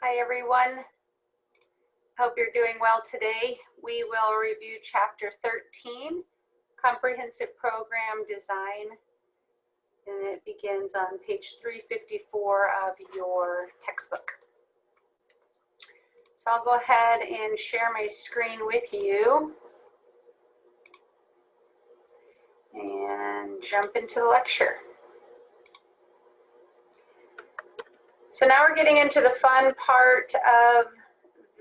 Hi everyone, hope you're doing well today. We will review chapter 13, Comprehensive Program Design, and it begins on page 354 of your textbook. So I'll go ahead and share my screen with you and jump into the lecture. So now we're getting into the fun part of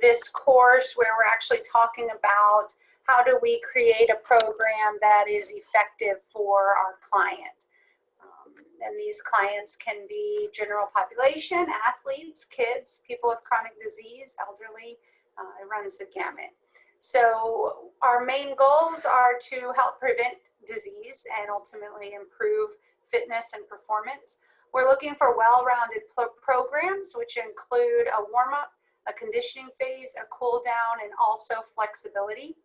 this course where we're actually talking about how do we create a program that is effective for our client. And these clients can be general population, athletes, kids, people with chronic disease, elderly, it runs the gamut. So our main goals are to help prevent disease and ultimately improve fitness and performance. We're looking for well-rounded programs, which include a warm-up, a conditioning phase, a cool down, and also flexibility.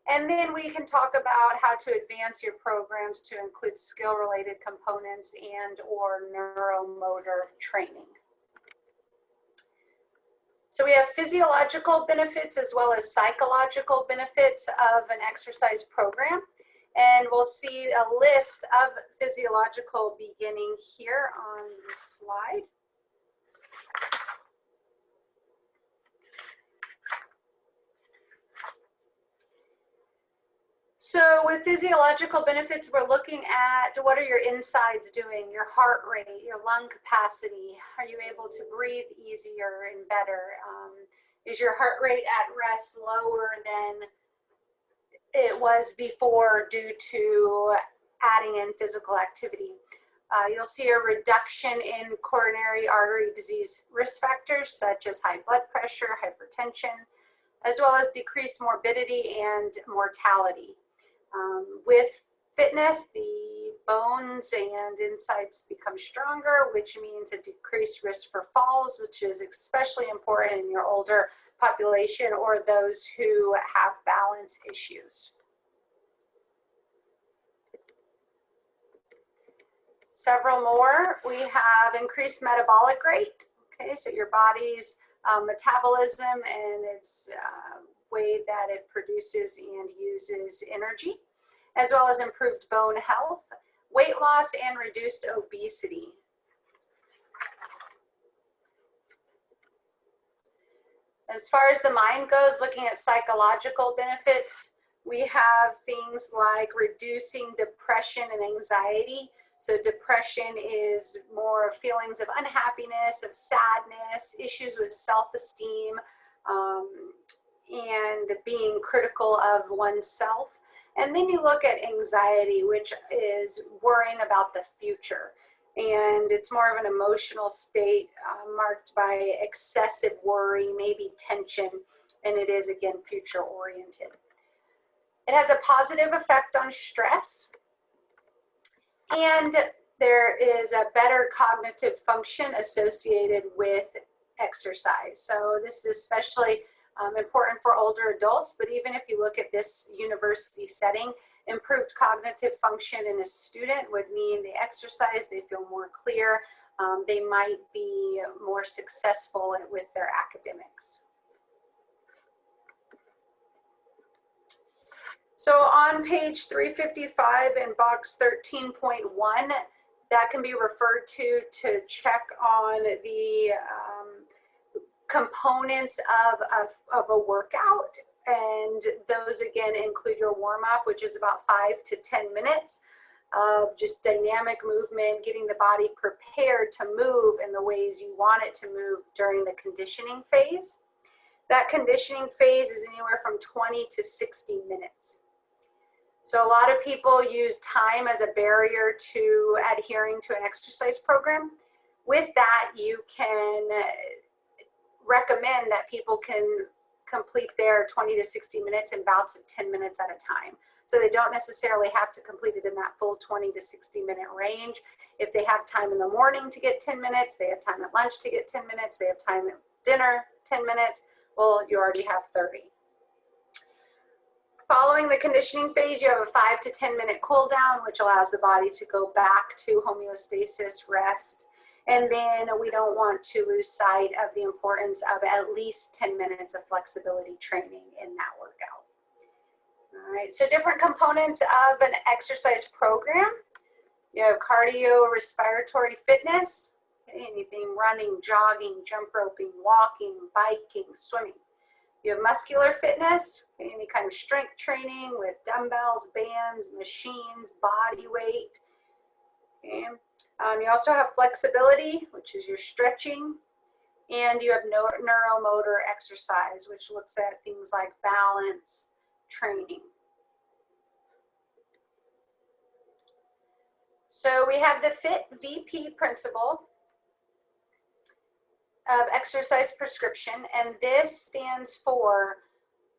And then we can talk about how to advance your programs to include skill-related components and or neuromotor training. So we have physiological benefits as well as psychological benefits of an exercise program. And we'll see a list of physiological beginning here on the slide. So with physiological benefits, we're looking at what are your insides doing, your heart rate, your lung capacity. Are you able to breathe easier and better? Is your heart rate at rest lower than it was before due to adding in physical activity? You'll see a reduction in coronary artery disease risk factors such as high blood pressure, hypertension, as well as decreased morbidity and mortality. With fitness, the bones and insides become stronger, which means a decreased risk for falls, which is especially important in your older population or those who have balance issues. Several more. We have increased metabolic rate. Okay, so your body's metabolism and its way that it produces and uses energy, as well as improved bone health, weight loss, and reduced obesity. As far as the mind goes, looking at psychological benefits, we have things like reducing depression and anxiety. So depression is more feelings of unhappiness, of sadness, issues with self-esteem, and being critical of oneself. And then you look at anxiety, which is worrying about the future. And it's more of an emotional state marked by excessive worry, maybe tension, and it is, again, future oriented. It has a positive effect on stress. And there is a better cognitive function associated with exercise. So this is especially important for older adults, but even if you look at this university setting, improved cognitive function in a student would mean they exercise, they feel more clear, they might be more successful with their academics. So on page 355 in box 13.1, that can be referred to check on the components of a workout. And those again include your warm-up, which is about 5 to 10 minutes of just dynamic movement, getting the body prepared to move in the ways you want it to move during the conditioning phase. That conditioning phase is anywhere from 20 to 60 minutes. So a lot of people use time as a barrier to adhering to an exercise program. With that, you can recommend that people can complete their 20 to 60 minutes in bouts of 10 minutes at a time. So they don't necessarily have to complete it in that full 20 to 60 minute range. If they have time in the morning to get 10 minutes, they have time at lunch to get 10 minutes, they have time at dinner, 10 minutes, well, you already have 30. Following the conditioning phase, you have a 5 to 10 minute cool down, which allows the body to go back to homeostasis, rest. And then we don't want to lose sight of the importance of at least 10 minutes of flexibility training in that workout. All right, so different components of an exercise program. You have cardio, respiratory fitness, anything running, jogging, jump roping, walking, biking, swimming. You have muscular fitness, any kind of strength training with dumbbells, bands, machines, body weight. Okay. You also have flexibility, which is your stretching, and you have neuromotor exercise, which looks at things like balance training. So we have the FIT VP principle of exercise prescription, and this stands for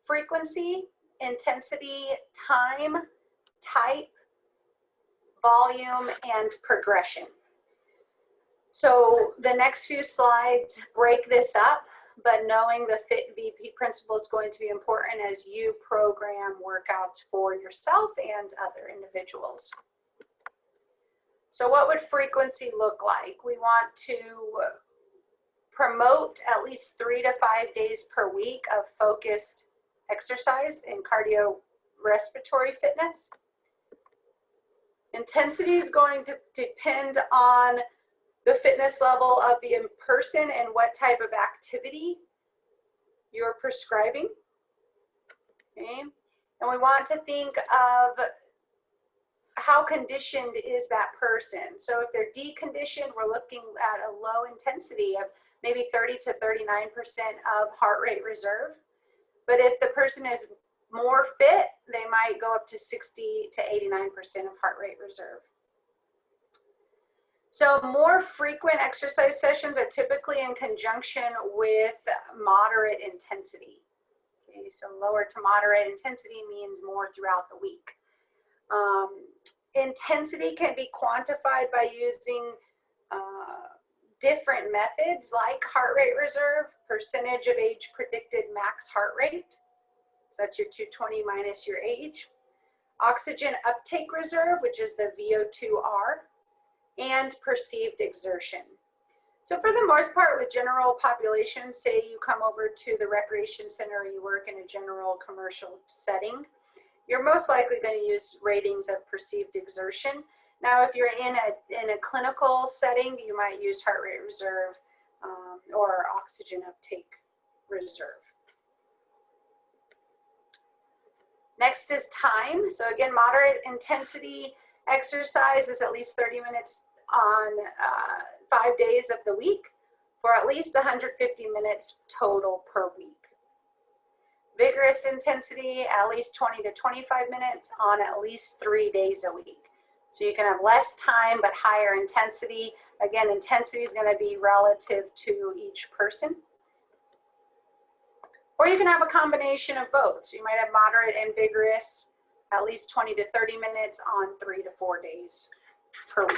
frequency, intensity, time, type, volume, and progression. So the next few slides break this up, but knowing the FIT VP principle is going to be important as you program workouts for yourself and other individuals. So what would frequency look like? We want to promote at least 3 to 5 days per week of focused exercise and cardiorespiratory fitness. Intensity is going to depend on the fitness level of the person and what type of activity you're prescribing. Okay. And we want to think of how conditioned is that person. So if they're deconditioned, we're looking at a low intensity of maybe 30 to 39% of heart rate reserve. But if the person is more fit, they might go up to 60 to 89% of heart rate reserve. So more frequent exercise sessions are typically in conjunction with moderate intensity. Okay, so lower to moderate intensity means more throughout the week. Intensity can be quantified by using different methods like heart rate reserve, percentage of age predicted max heart rate. So that's your 220 minus your age. Oxygen uptake reserve, which is the VO2R, and perceived exertion. So for the most part with general population, say you come over to the recreation center or you work in a general commercial setting, you're most likely going to use ratings of perceived exertion. Now, if you're in a clinical setting, you might use heart rate reserve or oxygen uptake reserve. Next is time. So again, moderate intensity exercise is at least 30 minutes on 5 days of the week for at least 150 minutes total per week. Vigorous intensity, at least 20 to 25 minutes on at least 3 days a week. So you can have less time but higher intensity. Again, intensity is going to be relative to each person. Or you can have a combination of both. So you might have moderate and vigorous, at least 20 to 30 minutes on 3 to 4 days per week.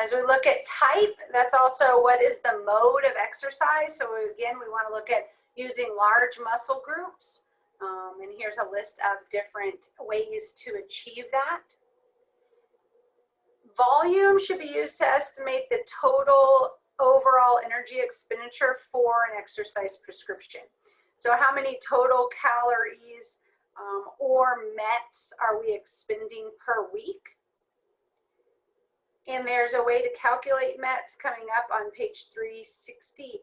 As we look at type, that's also what is the mode of exercise. So again, we want to look at using large muscle groups. And here's a list of different ways to achieve that. Volume should be used to estimate the total overall energy expenditure for an exercise prescription. So how many total calories or METs are we expending per week? And there's a way to calculate METs coming up on page 360,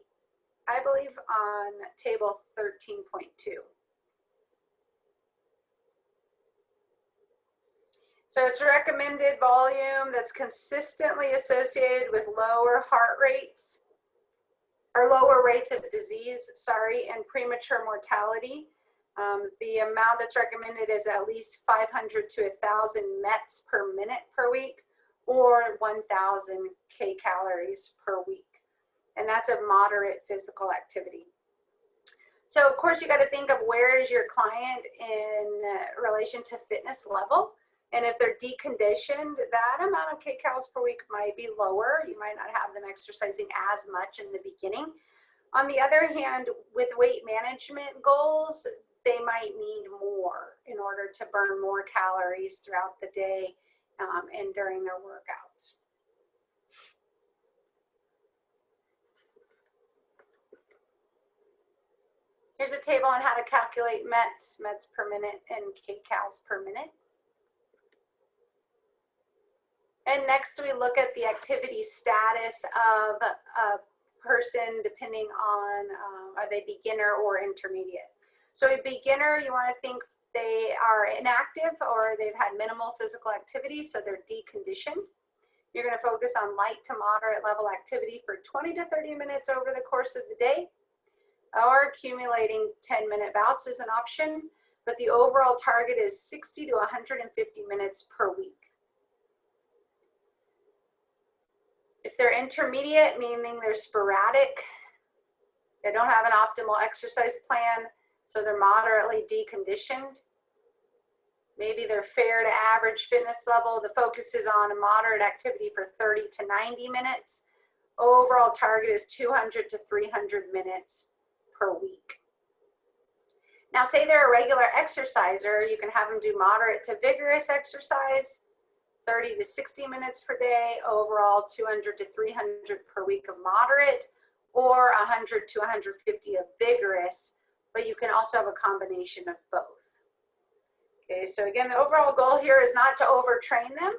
I believe, on table 13.2. So it's recommended volume that's consistently associated with lower heart rates, or lower rates of disease, and premature mortality. The amount that's recommended is at least 500 to 1,000 METs per minute per week, or 1,000 kcals per week. And that's a moderate physical activity. So of course you got to think of where is your client in relation to fitness level. And if they're deconditioned, that amount of kcals per week might be lower. You might not have them exercising as much in the beginning. On the other hand, with weight management goals, they might need more in order to burn more calories throughout the day and during their workouts. Here's a table on how to calculate METs per minute, and kcals per minute. And next we look at the activity status of a person depending on are they beginner or intermediate. So a beginner, you want to think they are inactive or they've had minimal physical activity, so they're deconditioned. You're going to focus on light to moderate level activity for 20 to 30 minutes over the course of the day, or accumulating 10-minute bouts is an option, but the overall target is 60 to 150 minutes per week. If they're intermediate, meaning they're sporadic, they don't have an optimal exercise plan, so they're moderately deconditioned. Maybe they're fair to average fitness level. The focus is on a moderate activity for 30 to 90 minutes. Overall target is 200 to 300 minutes per week. Now, say they're a regular exerciser, you can have them do moderate to vigorous exercise, 30 to 60 minutes per day, overall 200 to 300 per week of moderate, or 100 to 150 of vigorous, but you can also have a combination of both. Okay, so again, the overall goal here is not to overtrain them,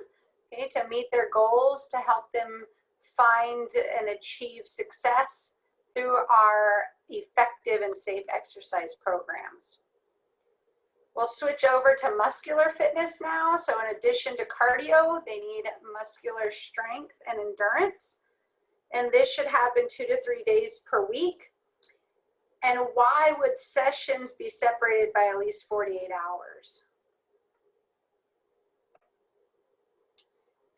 okay, to meet their goals, to help them find and achieve success through our effective and safe exercise programs. We'll switch over to muscular fitness now. So in addition to cardio, they need muscular strength and endurance. And this should happen 2 to 3 days per week. And why would sessions be separated by at least 48 hours?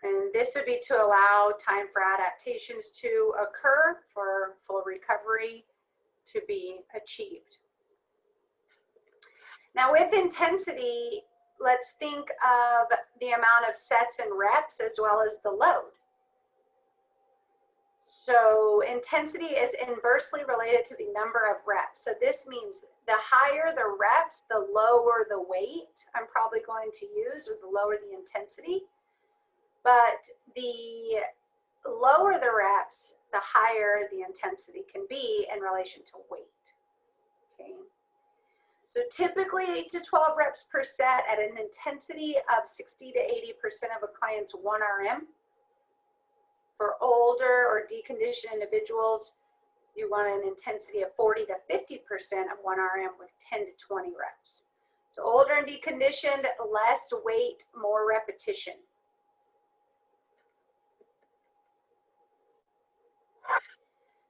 And this would be to allow time for adaptations to occur, for full recovery to be achieved. Now with intensity, let's think of the amount of sets and reps as well as the load. So intensity is inversely related to the number of reps. So this means the higher the reps, the lower the weight I'm probably going to use, or the lower the intensity. But the lower the reps, the higher the intensity can be in relation to weight. Okay. So typically 8 to 12 reps per set at an intensity of 60 to 80% of a client's 1 RM. For older or deconditioned individuals, you want an intensity of 40 to 50% of 1 RM with 10 to 20 reps. So older and deconditioned, less weight, more repetition.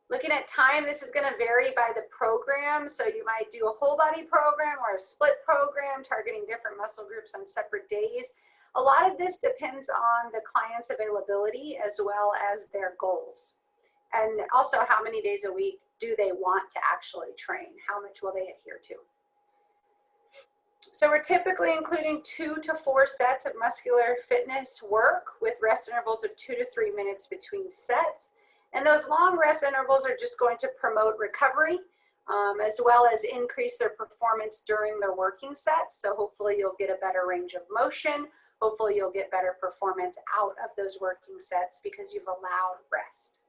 Looking at time, this is going to vary by the program. So you might do a whole body program or a split program targeting different muscle groups on separate days. A lot of this depends on the client's availability as well as their goals. And also how many days a week do they want to actually train? How much will they adhere to? So we're typically including 2 to 4 sets of muscular fitness work with rest intervals of 2 to 3 minutes between sets. And those long rest intervals are just going to promote recovery as well as increase their performance during their working sets. So hopefully you'll get a better range of motion. Hopefully you'll get better performance out of those working sets because you've allowed rest.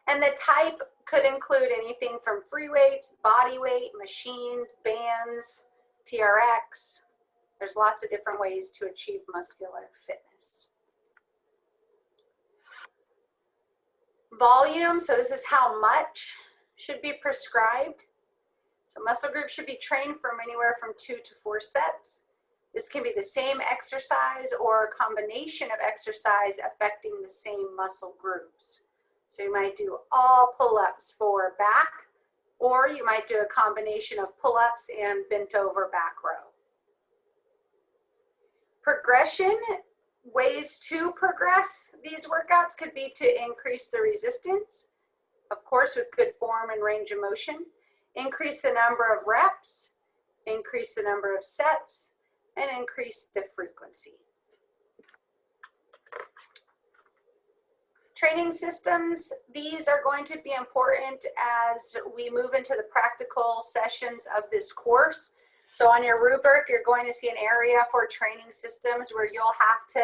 And the type could include anything from free weights, body weight, machines, bands, TRX. There's lots of different ways to achieve muscular fitness. Volume, so this is how much should be prescribed. So muscle groups should be trained from anywhere from 2 to 4 sets. This can be the same exercise or a combination of exercise affecting the same muscle groups. So you might do all pull-ups for back, or you might do a combination of pull-ups and bent over back row. Progression, ways to progress these workouts could be to increase the resistance, of course with good form and range of motion, increase the number of reps, increase the number of sets, and increase the frequency. Training systems, these are going to be important as we move into the practical sessions of this course. So on your rubric, you're going to see an area for training systems where you'll have to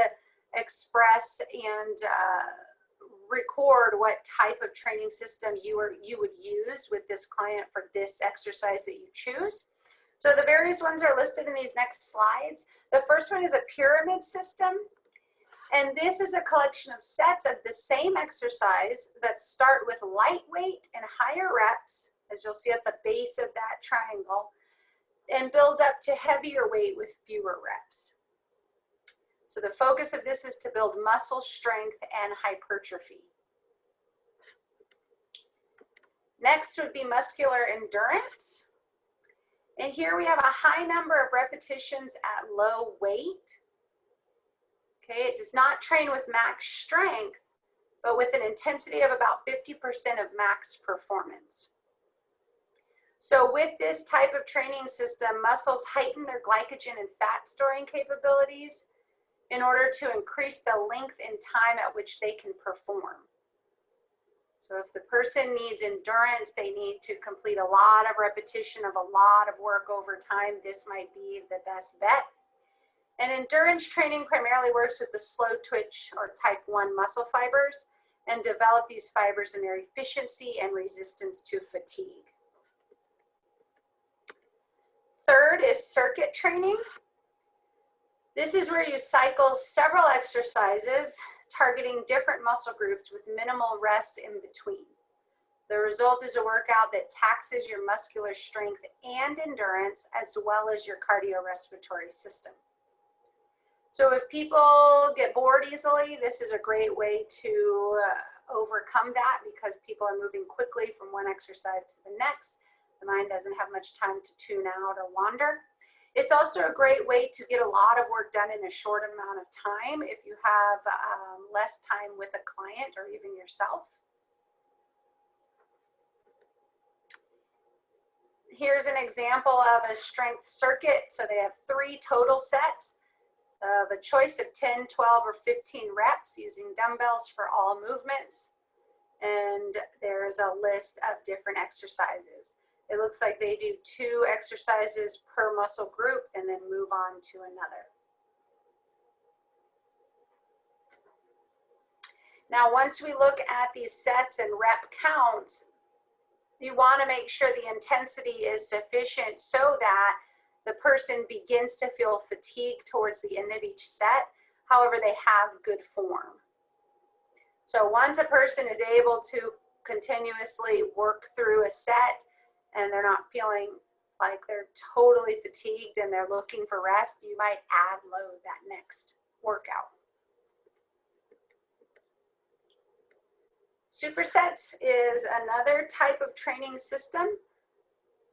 express and record what type of training system you would use with this client for this exercise that you choose. So the various ones are listed in these next slides. The first one is a pyramid system. And this is a collection of sets of the same exercise that start with lightweight and higher reps, as you'll see at the base of that triangle, and build up to heavier weight with fewer reps. So the focus of this is to build muscle strength and hypertrophy. Next would be muscular endurance. And here we have a high number of repetitions at low weight. Okay, it does not train with max strength, but with an intensity of about 50% of max performance. So with this type of training system, muscles heighten their glycogen and fat storing capabilities in order to increase the length and time at which they can perform. So if the person needs endurance, they need to complete a lot of repetition of a lot of work over time, this might be the best bet. And endurance training primarily works with the slow twitch or type 1 muscle fibers and develop these fibers in their efficiency and resistance to fatigue. Third is circuit training. This is where you cycle several exercises targeting different muscle groups with minimal rest in between. The result is a workout that taxes your muscular strength and endurance as well as your cardiorespiratory system. So if people get bored easily, this is a great way to overcome that because people are moving quickly from one exercise to the next. The mind doesn't have much time to tune out or wander. It's also a great way to get a lot of work done in a short amount of time if you have less time with a client or even yourself. Here's an example of a strength circuit. So they have 3 total sets of a choice of 10, 12, or 15 reps using dumbbells for all movements. And there's a list of different exercises. It looks like they do 2 exercises per muscle group and then move on to another. Now, once we look at these sets and rep counts, you want to make sure the intensity is sufficient so that the person begins to feel fatigue towards the end of each set. However, they have good form. So once a person is able to continuously work through a set and they're not feeling like they're totally fatigued and they're looking for rest, you might add load that next workout. Supersets is another type of training system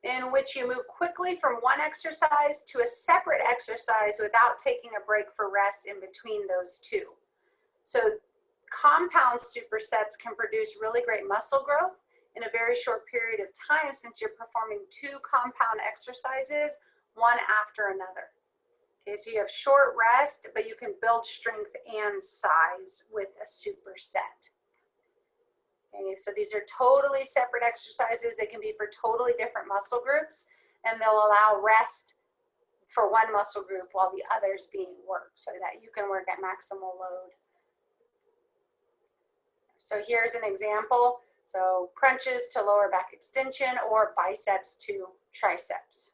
in which you move quickly from one exercise to a separate exercise without taking a break for rest in between those two. So compound supersets can produce really great muscle growth in a very short period of time since you're performing 2 compound exercises, one after another. Okay, so you have short rest, but you can build strength and size with a superset. Okay, so these are totally separate exercises. They can be for totally different muscle groups, and they'll allow rest for one muscle group while the other's being worked so that you can work at maximal load. So here's an example. So crunches to lower back extension or biceps to triceps.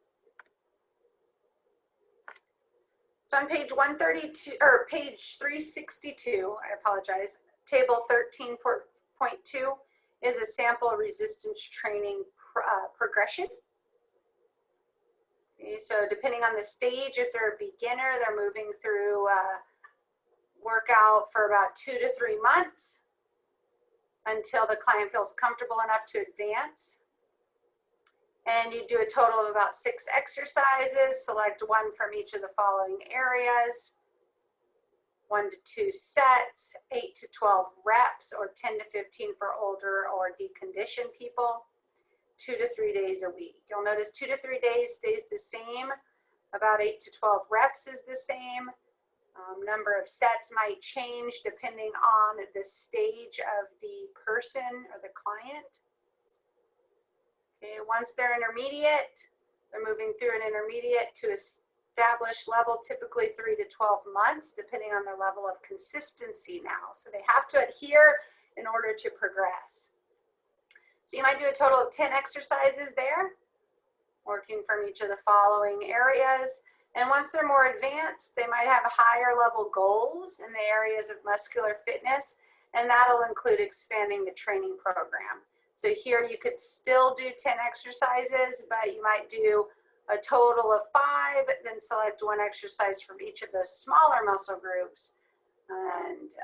So on page 132, or page 362, I apologize, table 13.2 is a sample resistance training progression. Okay, so depending on the stage, if they're a beginner, they're moving through workout for about 2 to 3 months until the client feels comfortable enough to advance. And you do a total of about 6 exercises, select one from each of the following areas, 1 to 2 sets, 8 to 12 reps, or 10 to 15 for older or deconditioned people, 2 to 3 days a week. You'll notice 2 to 3 days stays the same, about 8 to 12 reps is the same. Number of sets might change depending on the stage of the person or the client. Okay, once they're intermediate, They're moving through an intermediate to established level, typically 3 to 12 months, depending on their level of consistency now. So they have to adhere in order to progress. So you might do a total of 10 exercises there, working from each of the following areas. And once they're more advanced, they might have higher level goals in the areas of muscular fitness, and that'll include expanding the training program. So here you could still do 10 exercises, but you might do a total of 5, then select one exercise from each of those smaller muscle groups, and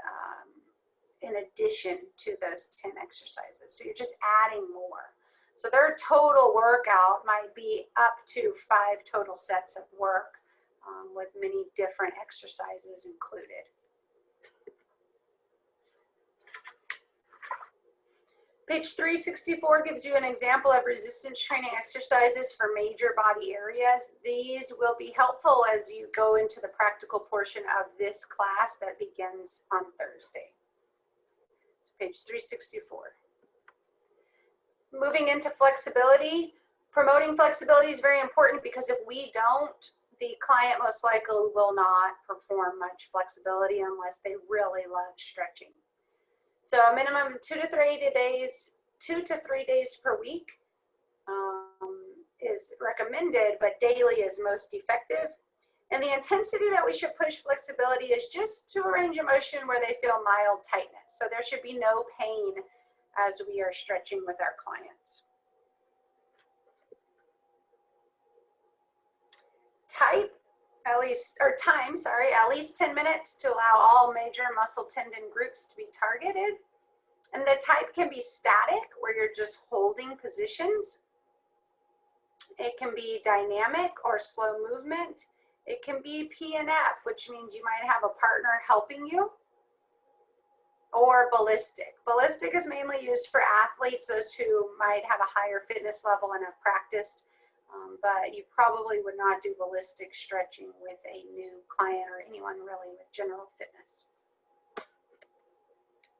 in addition to those 10 exercises. So you're just adding more. So their total workout might be up to 5 total sets of work with many different exercises included. Page 364 gives you an example of resistance training exercises for major body areas. These will be helpful as you go into the practical portion of this class that begins on Thursday. Page 364. Moving into flexibility. Promoting flexibility is very important because if we don't, the client most likely will not perform much flexibility unless they really love stretching. So a minimum of 2 to 3 days per week is recommended, but daily is most effective. And the intensity that we should push flexibility is just to a range of motion where they feel mild tightness. So there should be no pain as we are stretching with our clients. At least 10 minutes to allow all major muscle tendon groups to be targeted. And the type can be static, where you're just holding positions. It can be dynamic or slow movement. It can be PNF, which means you might have a partner helping you, or ballistic. Ballistic is mainly used for athletes, those who might have a higher fitness level and have practiced, but you probably would not do ballistic stretching with a new client or anyone really with general fitness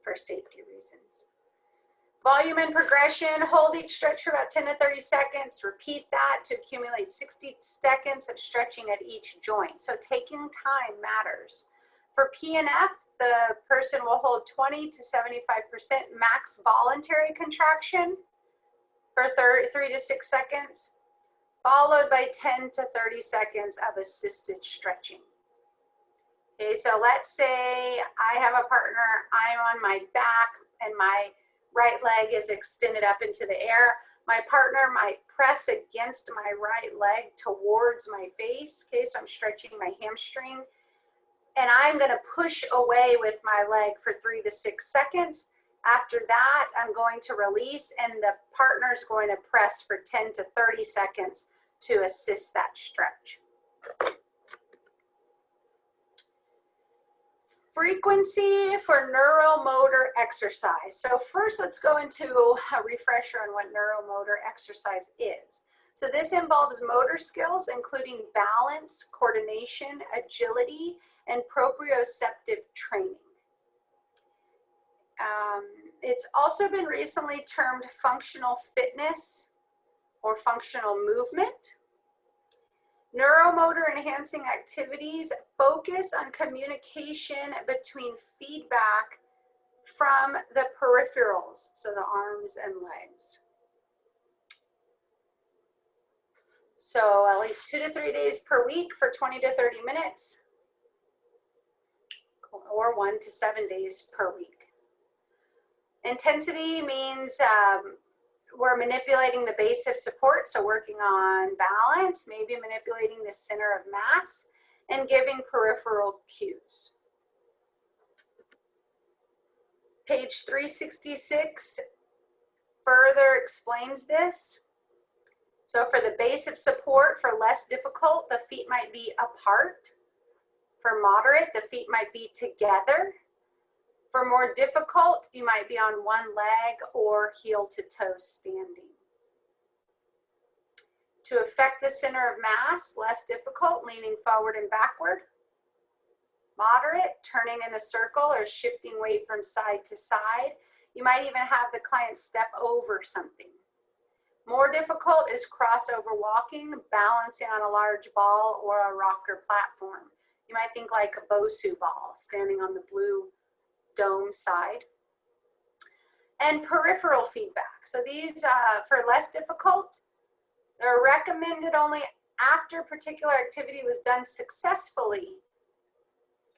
for safety reasons. Volume and progression, hold each stretch for about 10 to 30 seconds, repeat that to accumulate 60 seconds of stretching at each joint. So taking time matters. For PNF, the person will hold 20 to 75% max voluntary contraction for 3 to 6 seconds, followed by 10 to 30 seconds of assisted stretching. Okay, so let's say I have a partner, I'm on my back and my right leg is extended up into the air. My partner might press against my right leg towards my face. Okay, so I'm stretching my hamstring. And I'm going to push away with my leg for 3 to 6 seconds. After that, I'm going to release, and the partner's going to press for 10 to 30 seconds to assist that stretch. Frequency for neuromotor exercise. So first, let's go into a refresher on what neuromotor exercise is. So this involves motor skills, including balance, coordination, agility, and proprioceptive training. It's also been recently termed functional fitness or functional movement. Neuromotor enhancing activities focus on communication between feedback from the peripherals, so the arms and legs. So at least 2 to 3 days per week for 20 to 30 minutes, or 1 to 7 days per week. Intensity means we're manipulating the base of support, so working on balance, maybe manipulating the center of mass, and giving peripheral cues. Page 366 further explains this. So for the base of support, for less difficult, the feet might be apart. For moderate, the feet might be together. For more difficult, you might be on one leg or heel to toe standing. To affect the center of mass, less difficult, leaning forward and backward. Moderate, turning in a circle or shifting weight from side to side. You might even have the client step over something. More difficult is crossover walking, balancing on a large ball or a rocker platform. You might think like a Bosu ball, standing on the blue dome side. And peripheral feedback. So these, for less difficult, they're recommended only after particular activity was done successfully,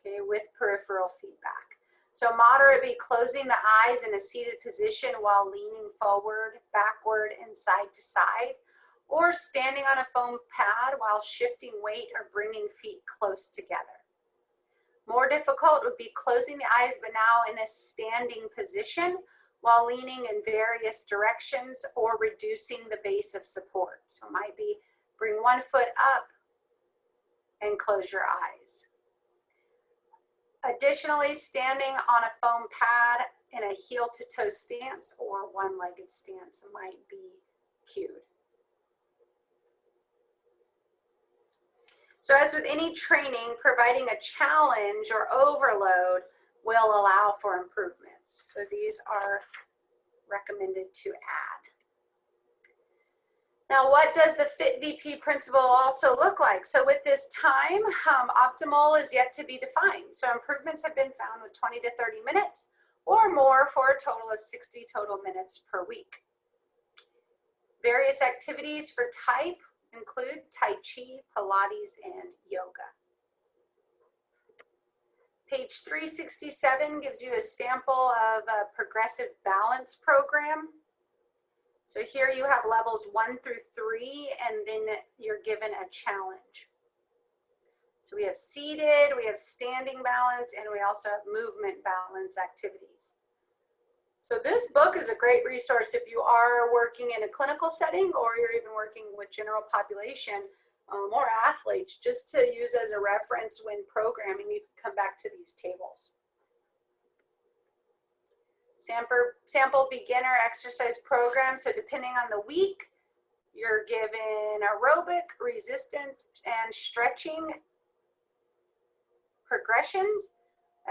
okay, with peripheral feedback. So moderate be closing the eyes in a seated position while leaning forward, backward, and side to side, or standing on a foam pad while shifting weight or bringing feet close together. More difficult would be closing the eyes, but now in a standing position while leaning in various directions or reducing the base of support. So it might be bring one foot up and close your eyes. Additionally, standing on a foam pad in a heel to toe stance or one-legged stance might be cued. So as with any training, providing a challenge or overload will allow for improvements. So these are recommended to add. Now, what does the Fit VP principle also look like? So with this time, optimal is yet to be defined. So improvements have been found with 20 to 30 minutes or more for a total of 60 total minutes per week. Various activities for type include Tai Chi, Pilates, and yoga. Page 367 gives you a sample of a progressive balance program. So here you have levels 1 through 3, and then you're given a challenge. So we have seated, we have standing balance, and we also have movement balance activities. So this book is a great resource if you are working in a clinical setting or you're even working with general population or athletes, just to use as a reference when programming. You can come back to these tables. Sample beginner exercise program. So depending on the week, you're given aerobic, resistance, and stretching progressions,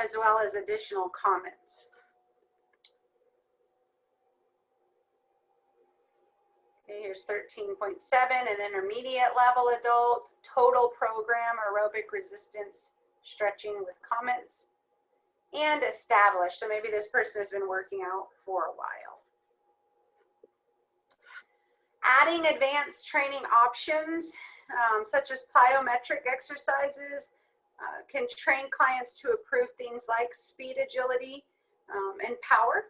as well as additional comments. Okay, here's 13.7, an intermediate level adult, total program, aerobic, resistance, stretching with comments, and established. So maybe this person has been working out for a while. Adding advanced training options, such as plyometric exercises, can train clients to improve things like speed, agility, and power.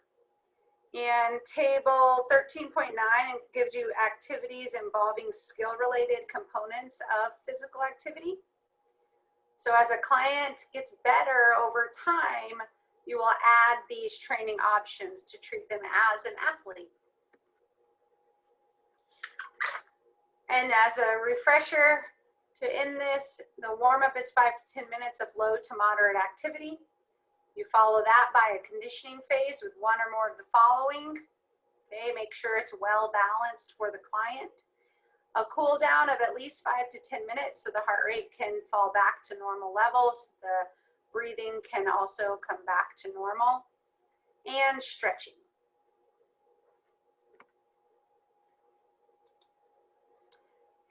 And table 13.9 gives you activities involving skill-related components of physical activity. So as a client gets better over time, you will add these training options to treat them as an athlete. And as a refresher, to end this, the warm-up is 5 to 10 minutes of low to moderate activity. You follow that by a conditioning phase with one or more of the following. Okay, make sure it's well balanced for the client. A cool down of at least 5 to 10 minutes so the heart rate can fall back to normal levels. The breathing can also come back to normal. And stretching.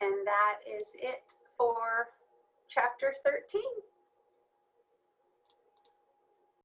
And that is it for chapter 13.